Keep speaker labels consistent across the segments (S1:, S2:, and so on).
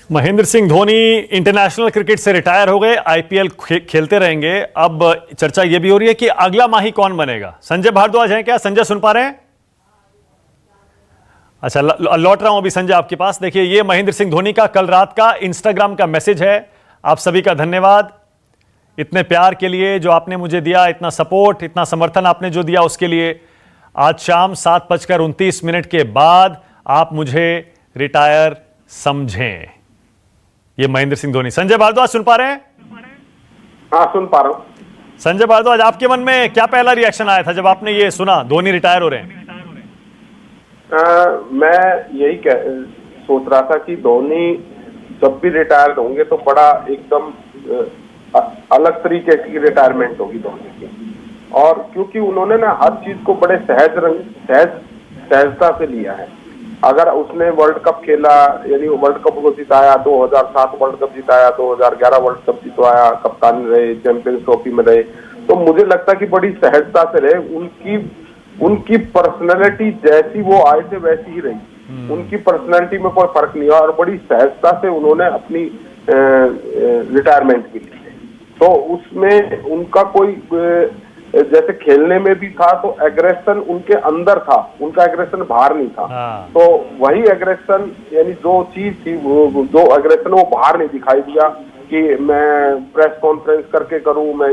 S1: Mahendra Singh Dhoni international cricket से retire हो गए, आईपीएल खेलते रहेंगे। अब चर्चा यह भी हो रही है कि अगला माही कौन बनेगा। संजय भारद्वाज हैं क्या? संजय सुन पा रहे हैं? अच्छा, लौट रहा हूं अभी संजय आपके पास। देखिए, ये महेंद्र सिंह धोनी का कल रात का इंस्टाग्राम का मैसेज है। आप सभी का धन्यवाद इतने प्यार के लिए जो आपने मुझे दिया, इतना सपोर्ट, इतना समर्थन आपने जो दिया उसके लिए। आज शाम 7:29 के बाद आप मुझे रिटायर समझें। ये महेंद्र सिंह धोनी। संजय भारद्वाज सुन पा रहे हैं?
S2: हाँ, सुन पा रहा हूं।
S1: संजय भारद्वाज, आपके मन में क्या पहला रिएक्शन आया था जब आपने ये सुना धोनी रिटायर हो रहे हैं?
S2: मैं यही सोच रहा था कि धोनी जब भी रिटायर्ड होंगे तो बड़ा एकदम अलग तरीके की रिटायरमेंट होगी धोनी की। और क्योंकि उन्होंने ना हर चीज को बड़े सहजता से लिया है। अगर उसने वर्ल्ड कप खेला, यानी वर्ल्ड कप को जिताया, 2007 वर्ल्ड कप जिताया, 2011 वर्ल्ड कप जितवाया, कप्तान रहे, चैंपियंस ट्रॉफी में रहे, तो मुझे लगता है कि बड़ी सहजता से रहे। उनकी पर्सनैलिटी जैसी वो आए थे वैसी ही रही। उनकी पर्सनैलिटी में कोई फर्क नहीं हुआ और बड़ी सहजता से उन्होंने अपनी रिटायरमेंट भी ली। तो उसमें उनका कोई जैसे खेलने में भी था तो एग्रेशन उनके अंदर था, उनका एग्रेशन बाहर नहीं था। तो वही एग्रेशन, यानी जो चीज थी वो जो एग्रेशन वो बाहर नहीं दिखाई दिया कि मैं प्रेस कॉन्फ्रेंस करके करूं, मैं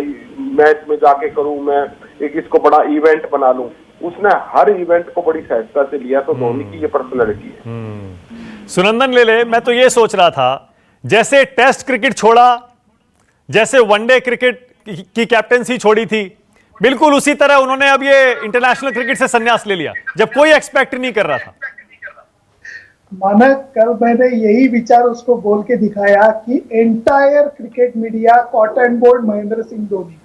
S2: मैच में जाके करूं, मैं एक इसको बड़ा इवेंट बना लूं। उसने हर इवेंट को बड़ी सहजता से लिया। तो धोनी की ये पर्सनैलिटी है।
S1: सुनंदन ले ले, मैं तो ये सोच रहा था जैसे टेस्ट क्रिकेट छोड़ा, जैसे वनडे क्रिकेट की कैप्टेंसी छोड़ी थी, बिल्कुल उसी तरह उन्होंने अब ये इंटरनेशनल क्रिकेट से संन्यास ले लिया जब कोई एक्सपेक्ट नहीं कर रहा था।
S3: माना कल मैंने यही विचार उसको बोल के दिखाया कि entire cricket media cotton board Mahendra Singh Dhoni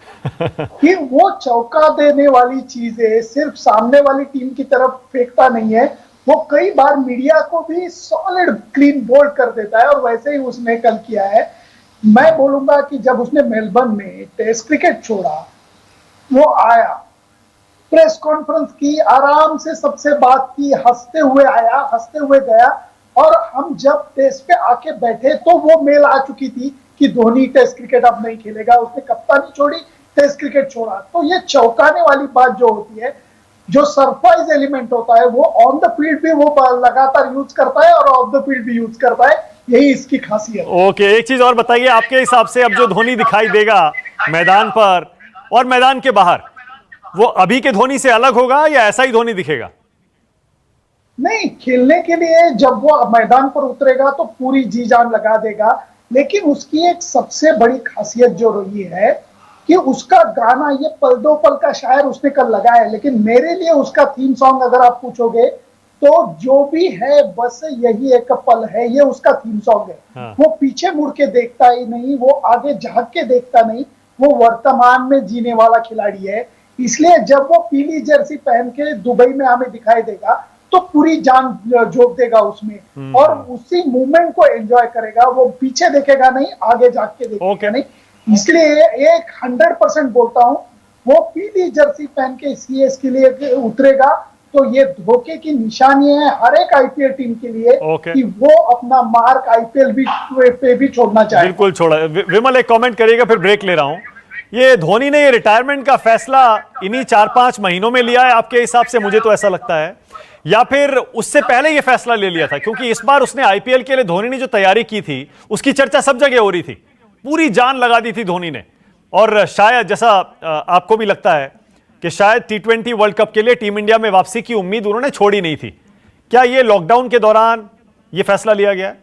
S3: कि वो चौका देने वाली चीजें सिर्फ सामने वाली टीम की तरफ फेंकता नहीं है, वो कई बार मीडिया को भी सॉलिड क्लीन बोल्ड कर देता है। और वैसे ही उसने कल किया है। मैं बोलूंगा कि जब उसने मेलबर्न में टेस्ट क्रिकेट छोड़ा, वो आया, प्रेस कॉन्फ्रेंस की, आराम से सबसे बात की, हंसते हुए आया, हंसते हुए गया। और हम जब टेस्ट पे आके बैठे तो वो मेल आ चुकी थी कि धोनी टेस्ट क्रिकेट अब नहीं खेलेगा। उसने कप्तानी छोड़ी, टेस्ट क्रिकेट छोड़ा। तो ये चौंकाने वाली बात जो होती है, जो सरप्राइज एलिमेंट होता है, वो ऑन द फील्ड भी वो लगातार यूज करता है और ऑफ द फील्ड भी यूज करता है। यही इसकी खासियत।
S1: ओके, एक चीज और बताइए, आपके हिसाब से अब जो धोनी दिखाई देगा मैदान पर और मैदान के बाहर, वो अभी के धोनी से अलग होगा या ऐसा ही धोनी दिखेगा?
S3: नहीं, खेलने के लिए जब वो मैदान पर उतरेगा तो पूरी जी जान लगा देगा। लेकिन उसकी एक सबसे बड़ी खासियत जो रही है कि उसका गाना, ये पल दो पल का शायर उसने कल लगाया है, लेकिन मेरे लिए उसका थीम सॉन्ग अगर आप पूछोगे तो जो भी है बस यही एक पल है, ये उसका थीम सॉन्ग है।
S1: हाँ।
S3: वो पीछे मुड़ के देखता ही नहीं, वो आगे झांक के देखता नहीं, वो वर्तमान में जीने वाला खिलाड़ी है। इसलिए जब वो पीली जर्सी पहन के दुबई में हमें दिखाई देगा तो पूरी जान झोंक देगा उसमें और उसी मूवमेंट को एंजॉय करेगा। वो पीछे देखेगा नहीं, आगे झांक के देखेगा नहीं। इसलिए एक 100% बोलता हूं, वो पीली जर्सी पहन के सीएस के लिए उतरेगा तो ये धोखे की निशानी है हर एक आईपीएल टीम के लिए कि वो अपना मार्क आईपीएल पे भी छोड़ना चाहे।
S1: बिल्कुल छोड़ा। विमल एक कमेंट करिएगा, फिर ब्रेक ले रहा हूं। ये धोनी ने ये रिटायरमेंट का फैसला इन्हीं 4-5 महीनों में लिया है आपके हिसाब से? मुझे तो ऐसा लगता है, या फिर उससे पहले ये फैसला ले लिया था? क्योंकि इस बार उसने आईपीएल के लिए धोनी ने जो तैयारी की थी उसकी चर्चा सब जगह हो रही थी, पूरी जान लगा दी थी धोनी ने। और शायद जैसा आपको भी लगता है कि शायद T20 वर्ल्ड कप के लिए टीम इंडिया में वापसी की उम्मीद उन्होंने छोड़ी नहीं थी। क्या ये लॉकडाउन के दौरान ये फैसला लिया गया?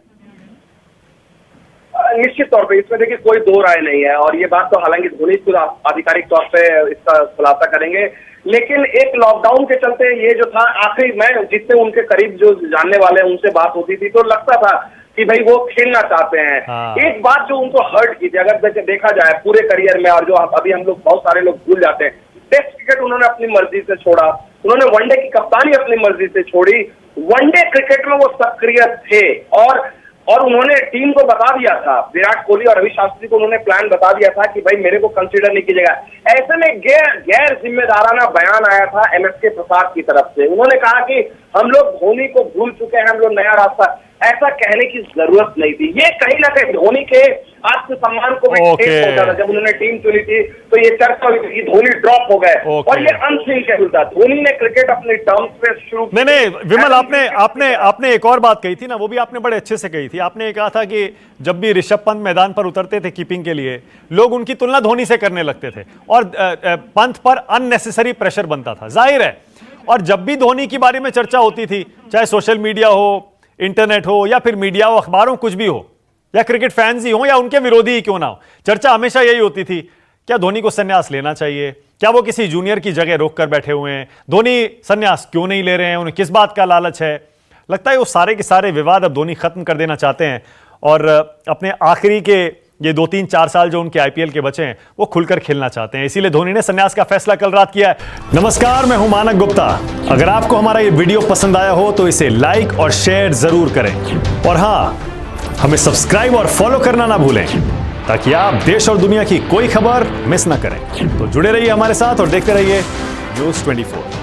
S4: निश्चित तौर पे इसमें देखिए कोई दो राय नहीं है। और ये बात तो हालांकि धोनी खुद आधिकारिक तौर पे इसका खुलासा करेंगे, लेकिन एक लॉकडाउन के चलते ये जो था, आखिरी मैं जितने उनके करीब जो जानने वाले हैं उनसे बात होती थी तो लगता था कि भाई वो खेलना चाहते हैं। एक बात जो उनको हर्ट की थी, अगर देखा जाए पूरे करियर में, और जो अभी हम लोग बहुत सारे लोग भूल जाते हैं, टेस्ट क्रिकेट उन्होंने अपनी मर्जी से छोड़ा, उन्होंने वनडे की कप्तानी अपनी मर्जी से छोड़ी। वनडे क्रिकेट में वो सक्रिय थे और उन्होंने टीम को बता दिया था, विराट कोहली और रवि शास्त्री को उन्होंने प्लान बता दिया था कि भाई मेरे को कंसीडर नहीं कीजिएगा। ऐसे में गैर जिम्मेदाराना बयान आया था एमएसके प्रसाद की तरफ से। उन्होंने कहा कि हम लोग धोनी को भूल चुके हैं, हम लोग नया रास्ता। ऐसा कहने की जरूरत नहीं थी। ये कहीं ना कहीं धोनी के आत्मसम्मान को भी ठेस पहुंचा था। जब उन्होंने टीम चुनी थी तो ये चर्चा हुई थी कि धोनी ड्रॉप हो गए और ये अनथिंकेबल था। धोनी ने क्रिकेट अपने टर्म्स पे शुरू
S1: नहीं विमल, आपने एक और बात कही थी ना, वो भी आपने बड़े अच्छे से कही थी। आपने कहा था कि जब भी ऋषभ पंत मैदान पर उतरते थे कीपिंग के लिए, लोग उनकी तुलना धोनी से करने लगते थे और पंत पर अननेसेसरी प्रेशर बनता था, जाहिर है। और जब भी धोनी की बारे में चर्चा होती थी, चाहे सोशल मीडिया हो, इंटरनेट हो, या फिर मीडिया हो, अखबारों, कुछ भी हो, या क्रिकेट फैंस ही हो या उनके विरोधी ही क्यों ना हो, चर्चा हमेशा यही होती थी, क्या धोनी को संन्यास लेना चाहिए, क्या वो किसी जूनियर की जगह रोक कर बैठे हुए हैं, धोनी संन्यास क्यों नहीं ले रहे हैं, उन्हें किस बात का लालच है। लगता है वो सारे के सारे विवाद अब धोनी खत्म कर देना चाहते हैं और अपने आखिरी के ये 2-3-4 साल जो उनके आईपीएल के बचे हैं वो खुलकर खेलना चाहते हैं, इसीलिए धोनी ने संन्यास का फैसला कल रात किया है। नमस्कार, मैं हूं मानक गुप्ता। अगर आपको हमारा ये वीडियो पसंद आया हो तो इसे लाइक और शेयर जरूर करें, और हां, हमें सब्सक्राइब और फॉलो करना ना भूलें ताकि आप देश और दुनिया की कोई खबर मिस ना करें। तो जुड़े रहिए हमारे साथ और देखते रहिए न्यूज़ 24।